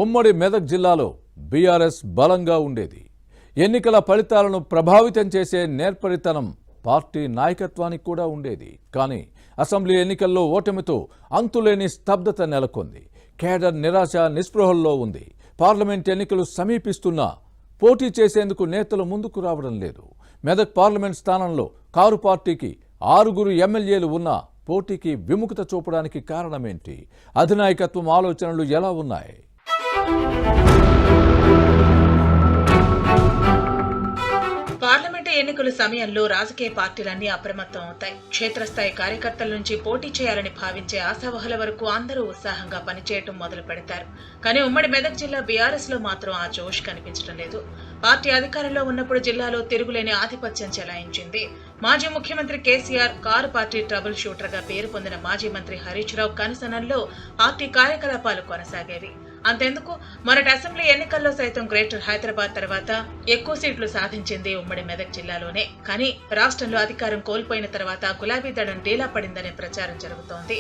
ఉమ్మడి మెదక్ జిల్లాలో బీఆర్ఎస్ బలంగా ఉండేది. ఎన్నికల ఫలితాలను ప్రభావితం చేసే నేర్పరితనం పార్టీ నాయకత్వానికి కూడా ఉండేది. కానీ అసెంబ్లీ ఎన్నికల్లో ఓటమితో అంతులేని స్తబ్దత నెలకొంది. కేడర్ నిరాశ నిస్పృహల్లో ఉంది. పార్లమెంట్ ఎన్నికలు సమీపిస్తున్నా పోటీ చేసేందుకు నేతలు ముందుకు రావడం లేదు. మెదక్ పార్లమెంట్ స్థానంలో కారు పార్టీకి 6 ఎమ్మెల్యేలు ఉన్నా పోటీకి విముఖత చూపడానికి కారణమేంటి? అధినాయకత్వం ఆలోచనలు ఎలా ఉన్నాయి? పార్లమెంటు ఎన్నికల సమయంలో రాజకీయ పార్టీలన్నీ అప్రమత్తం అవుతాయి. క్షేత్రస్థాయి కార్యకర్తల నుంచి పోటీ చేయాలని భావించే ఆశావహుల వరకు అందరూ ఉత్సాహంగా పనిచేయటం మొదలు పెడతారు. కానీ ఉమ్మడి మెదక్ జిల్లా బీఆర్ఎస్ లో మాత్రం ఆ జోష్ కనిపించడం లేదు. పార్టీ అధికారంలో ఉన్నప్పుడు జిల్లాలో తిరుగులేని ఆధిపత్యం చెలాయించింది. మాజీ ముఖ్యమంత్రి KCR car party trouble shooter గా పేరు పొందిన మాజీ మంత్రి హరీష్ రావు కనుసనల్లో పార్టీ కార్యకలాపాలు కొనసాగేవి. అంతెందుకు మొన్నటి అసెంబ్లీ ఎన్నికల్లో సైతం గ్రేటర్ హైదరాబాద్ తర్వాత ఎక్కువ సీట్లు సాధించింది ఉమ్మడి మెదక్ జిల్లాలోనే. కానీ రాష్ట్రంలో అధికారం కోల్పోయిన తర్వాత గులాబీ దళం డీలా పడిందనే ప్రచారం జరుగుతోంది.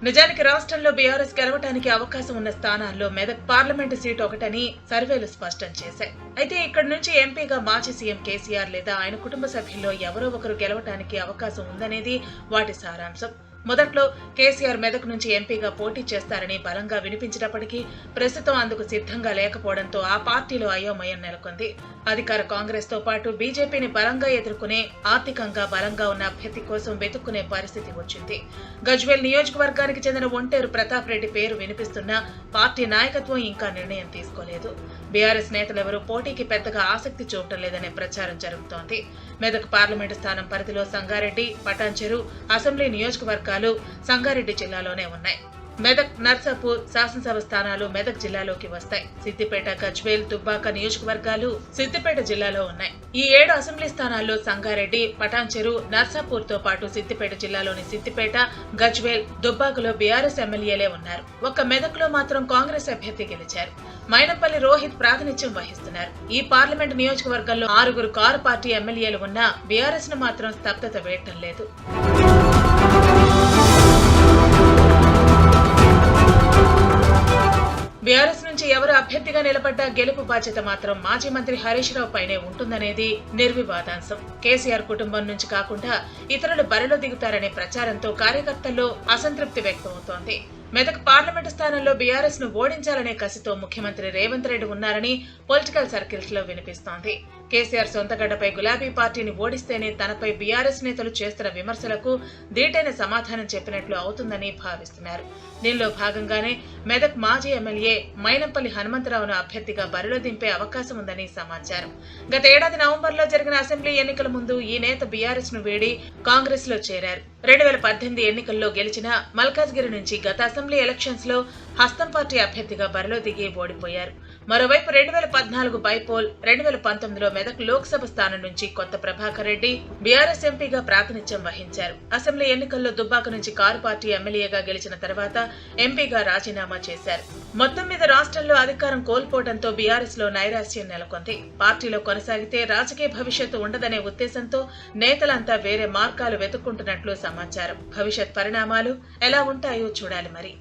నిజానికి రాష్ట్రంలో బీఆర్ఎస్ గెలవడానికి అవకాశం ఉన్న స్థానాల్లో మెదక్ పార్లమెంటు సీటు ఒకటని సర్వేలు స్పష్టం చేశాయి. అయితే ఇక్కడి నుంచి ఎంపీగా మాజీ సీఎం కేసీఆర్ లేదా ఆయన కుటుంబ సభ్యుల్లో ఎవరో ఒకరు గెలవడానికి అవకాశం ఉందనేది వాటి సారాంశం. మొదట్లో కేసీఆర్ మెదక్ నుంచి ఎంపీగా పోటీ చేస్తారని బలంగా వినిపించినప్పటికీ ప్రస్తుతం అందుకు సిద్ధంగా లేకపోవడంతో ఆ పార్టీలో అయోమయం నెలకొంది. అధికార కాంగ్రెస్ తో పాటు బీజేపీని బలంగా ఎదుర్కొనే ఆర్థికంగా బలంగా ఉన్న అభ్యర్థి కోసం వెతుక్కునే పరిస్థితి వచ్చింది. గజ్వేల్ నియోజకవర్గానికి చెందిన ఒంటేరు ప్రతాప్ రెడ్డి పేరు వినిపిస్తున్నా పార్టీ నాయకత్వం ఇంకా నిర్ణయం తీసుకోలేదు. బీఆర్ఎస్ నేతలెవరూ పోటీకి పెద్దగా ఆసక్తి చూపడం లేదనే ప్రచారం జరుగుతోంది. మెదక్ పార్లమెంటు స్థానం పరిధిలో సంగారెడ్డి, పటాన్చెరు అసెంబ్లీ నియోజకవర్గాలు సంగారెడ్డి జిల్లాలోనే ఉన్నాయి. మెదక్, నర్సాపూర్ శాసనసభ స్థానాలు మెదక్ జిల్లాలోకి వస్తాయి. సిద్దిపేట, గజ్వేల్, దుబ్బాక నియోజకవర్గాలు సిద్దిపేట జిల్లాలో ఉన్నాయి. ఈ 7 అసెంబ్లీ స్థానాల్లో సంగారెడ్డి, పటాన్చెరు, నర్సాపూర్ తో పాటు సిద్దిపేట జిల్లాలోని సిద్దిపేట, గజ్వేల్, దుబ్బాకలో బీఆర్ఎస్ ఎమ్మెల్యేలే ఉన్నారు. ఒక్క మెదక్ లో మాత్రం కాంగ్రెస్ అభ్యర్థి గెలిచారు. మైనంపల్లి రోహిత్ ప్రాతినిధ్యం వహిస్తున్నారు. ఈ పార్లమెంట్ నియోజకవర్గంలో 6 కారు పార్టీ ఎమ్మెల్యేలు ఉన్నా బీఆర్ఎస్ ను మాత్రం స్తబ్దత వేయటం లేదు. బీఆర్ఎస్ నుంచి ఎవరు అభ్యర్థిగా నిలబడ్డా గెలుపు బాధ్యత మాత్రం మాజీ మంత్రి హరీష్ రావు పైనే ఉంటుందనేది నిర్వివాదాంశం. కేసీఆర్ కుటుంబం నుంచి కాకుండా ఇతరులు బరిలో దిగుతారనే ప్రచారంతో కార్యకర్తల్లో అసంతృప్తి వ్యక్తమవుతోంది. మెదక్ పార్లమెంటు స్థానంలో బీఆర్ఎస్ ను ఓడించాలనే కసితో ముఖ్యమంత్రి రేవంత్ రెడ్డి ఉన్నారని పొలిటికల్ సర్కిల్స్ లో వినిపిస్తోంది. కేసీఆర్ సొంతగడ్డపై గులాబీ పార్టీని ఓడిస్తేనే తనపై బీఆర్ఎస్ నేతలు చేస్తున్న విమర్శలకు దీటైన సమాధానం చెప్పినట్లు అవుతుందని భావిస్తున్నారు. దీనిలో భాగంగానే మెదక్ మాజీ ఎమ్మెల్యే మైనంపల్లి హనుమంతరావును అభ్యర్థిగా బరిలో దింపే అవకాశం ఉందని సమాచారం. గత ఏడాది నవంబర్లో జరిగిన అసెంబ్లీ ఎన్నికల ముందు ఈ నేత బీఆర్ఎస్ ను వీడి కాంగ్రెస్ లో చేరారు. 2018 ఎన్నికల్లో గెలిచిన మల్కాజ్గిరి నుంచి గత అసెంబ్లీ ఎలక్షన్స్ లో హస్తం పార్టీ అభ్యర్థిగా బరిలో దిగి ఓడిపోయారు. మరోవైపు 2014 బైపోల్, 2019లో మెదక్ లోక్సభ స్థానం నుంచి కొత్త ప్రభాకర్ రెడ్డి బీఆర్ఎస్ ఎంపీగా ప్రాతినిధ్యం వహించారు. అసెంబ్లీ ఎన్నికల్లో దుబ్బాక నుంచి కారు పార్టీ ఎమ్మెల్యేగా గెలిచిన తర్వాత ఎంపీగా రాజీనామా చేశారు. మొత్తం మీద రాష్ట్రంలో అధికారం కోల్పోవడంతో బీఆర్ఎస్ లో నైరాశ్యం నెలకొంది. పార్టీలో కొనసాగితే రాజకీయ భవిష్యత్తు ఉండదనే ఉద్దేశంతో నేతలంతా వేరే మార్గాలు వెతుక్కుంటున్నట్లు సమాచారం. భవిష్యత్ పరిణామాలు ఎలా ఉంటాయో చూడాలి మరి.